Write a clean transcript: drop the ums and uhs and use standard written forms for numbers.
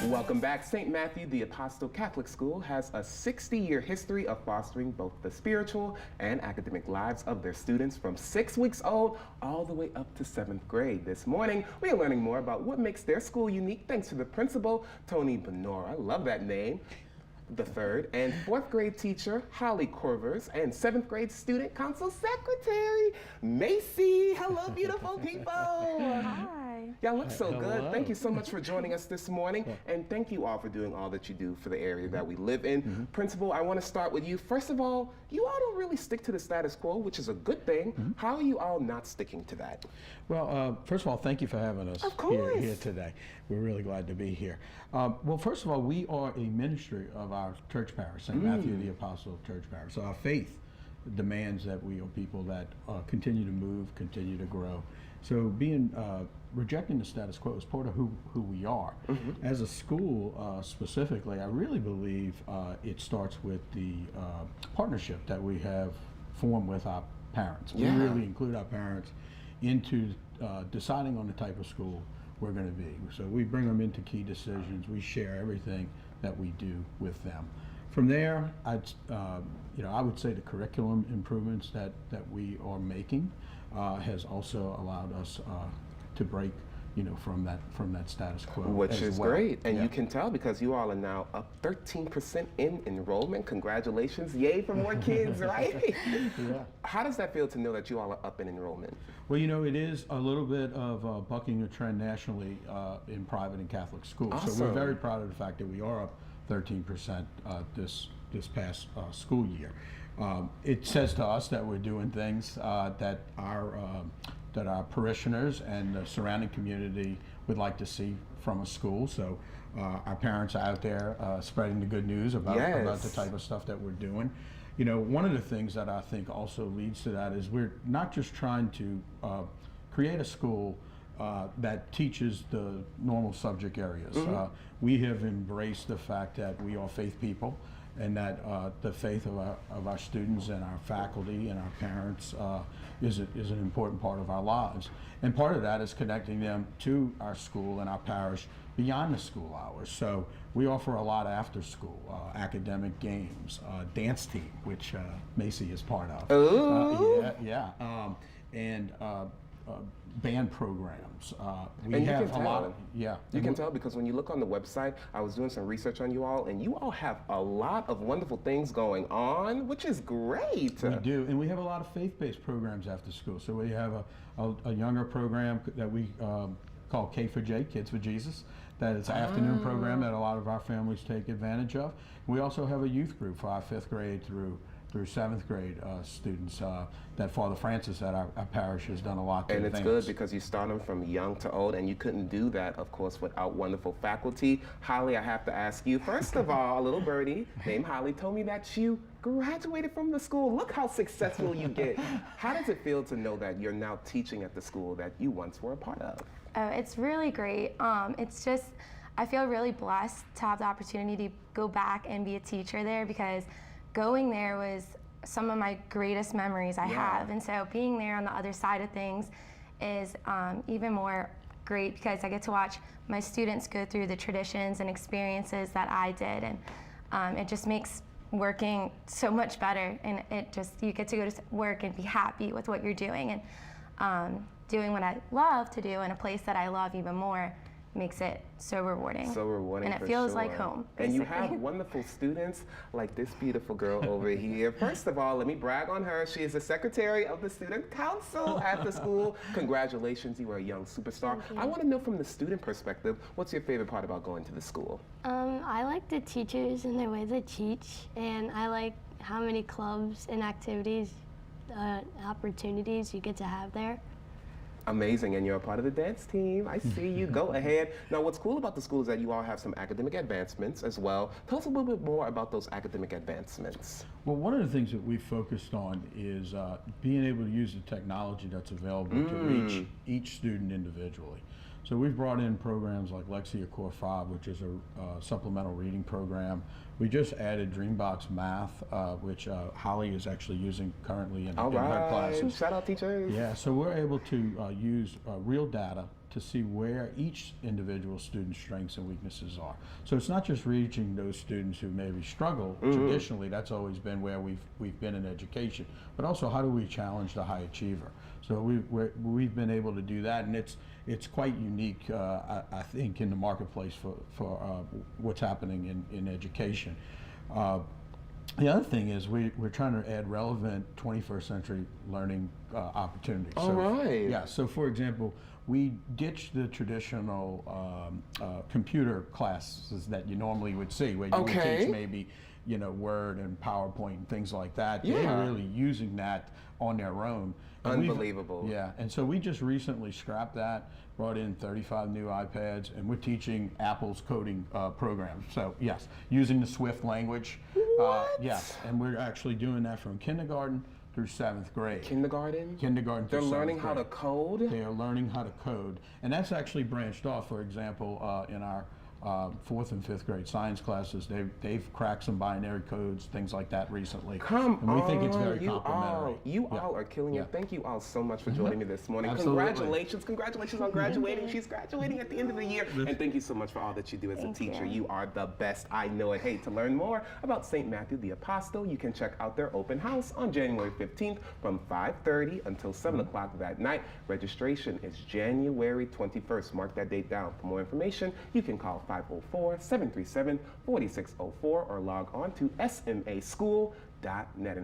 Welcome back. St. Matthew the Apostle Catholic School has a 60-year history of fostering both the spiritual and academic lives of their students from 6 weeks old all the way up to 7th grade. This morning, we are learning more about what makes their school unique thanks to the principal, Tony Benora. I love that name. The third and 4th grade teacher, Holly Corvers, and 7th grade student council secretary, Macy. Hello, beautiful people. Hi. Y'all look so Hello. good. Thank you so much for joining us this morning, and thank you all for doing all that you do for the area that we live in. Principal, I want to start with you. First of all, you all don't really stick to the status quo, which is a good thing. How are you all not sticking to that? Well, first of all, thank you for having us Of course. here today. We're really glad to be here. Well, first of all, we are a ministry of our church parish, St. Matthew the Apostle Church Parish. So our faith demands that we are people that continue to move, continue to grow. So rejecting the status quo is part of who we are. As a school specifically, I really believe it starts with the partnership that we have formed with our parents. We really include our parents into deciding on the type of school we're going to be. So we bring them into key decisions. We share everything that we do with them. From there, I would say the curriculum improvements that we are making has also allowed us to break, from that status quo, Which is well. great, and Yeah. you can tell because you all are now up 13% in enrollment. Congratulations, yay for more kids, right? Yeah. How does that feel to know that you all are up in enrollment? Well, it is a little bit of bucking a trend nationally in private and Catholic schools. So Awesome. we're very proud of the fact that we are up 13% this past school year. It says to us that we're doing things that our parishioners and the surrounding community would like to see from a school. So our parents are out there spreading the good news about the type of stuff that we're doing. One of the things that I think also leads to that is we're not just trying to create a school that teaches the normal subject areas. We have embraced the fact that we are faith people, and that the faith of our students and our faculty and our parents is an important part of our lives. And part of that is connecting them to our school and our parish beyond the school hours. So we offer a lot after school, academic games, dance team, which Macy is part of. And band programs. We And you have can a lot tell. of, yeah. You can tell because when you look on the website, I was doing some research on you all, and you all have a lot of wonderful things going on, which is great. We do, and we have a lot of faith-based programs after school. So we have a younger program that we call K for J, Kids for Jesus. That is an afternoon program that a lot of our families take advantage of. We also have a youth group for our 5th grade through 7th grade students that Father Francis at our parish has done a lot to And it's advance. good because you start them from young to old, and you couldn't do that, of course, without wonderful faculty. Holly, I have to ask you, first of all, a little birdie named Holly told me that you graduated from the school. Look how successful you get. How does it feel to know that you're now teaching at the school that you once were a part of? Oh, it's really great. It's just, I feel really blessed to have the opportunity to go back and be a teacher there, because going there was some of my greatest memories I have. And so being there on the other side of things is even more great, because I get to watch my students go through the traditions and experiences that I did. And it just makes working so much better. And you get to go to work and be happy with what you're doing. And doing what I love to do in a place that I love even more makes it so rewarding. So rewarding, and it feels like home, And you basically. have wonderful students like this beautiful girl over here. First of all, let me brag on her. She is the secretary of the student council at the school. Congratulations, you are a young superstar. I want to know from the student perspective, what's your favorite part about going to the school? I like the teachers and the way they teach, and I like how many clubs and activities, opportunities you get to have there. Amazing, and you're a part of the dance team. I see you. Go ahead. Now, what's cool about the school is that you all have some academic advancements as well. Tell us a little bit more about those academic advancements. Well, one of the things that we focused on is being able to use the technology that's available to reach each student individually. So we've brought in programs like Lexia Core 5, which is a supplemental reading program. We just added Dreambox Math, which Holly is actually using currently in her classes. Shout out teachers. Yeah, so we're able to use real data to see where each individual student's strengths and weaknesses are. So it's not just reaching those students who maybe struggle traditionally. That's always been where we've been in education. But also, how do we challenge the high achiever? So we've been able to do that, and it's quite unique, I think, in the marketplace for what's happening in education. The other thing is we're trying to add relevant 21st century learning opportunities. All right. Yeah, so for example, we ditched the traditional computer classes that you normally would see, where you would teach maybe, you know, Word and PowerPoint and things like that. Yeah. They're really using that on their own. And Unbelievable. yeah, and so we just recently scrapped that, brought in 35 new iPads, and we're teaching Apple's coding programs. So yes, using the Swift language. Yes, and we're actually doing that from kindergarten through 7th grade. Kindergarten? Kindergarten through They're 7th learning how to grade. code? They are learning how to code. And that's actually branched off, for example, in our 4th and 5th grade science classes. They've cracked some binary codes, things like that recently. Come and on, we think it's very complimentary. You all are killing it. Thank you all so much for joining me this morning. Absolutely. Congratulations on graduating. She's graduating at the end of the year. And thank you so much for all that you do as a teacher. You are the best. I know it. Hey, to learn more about St. Matthew the Apostle, you can check out their open house on January 15th from 5:30 until 7 o'clock that night. Registration is January 21st. Mark that date down. For more information, you can call 504-737-4604 or log on to smaschool.net.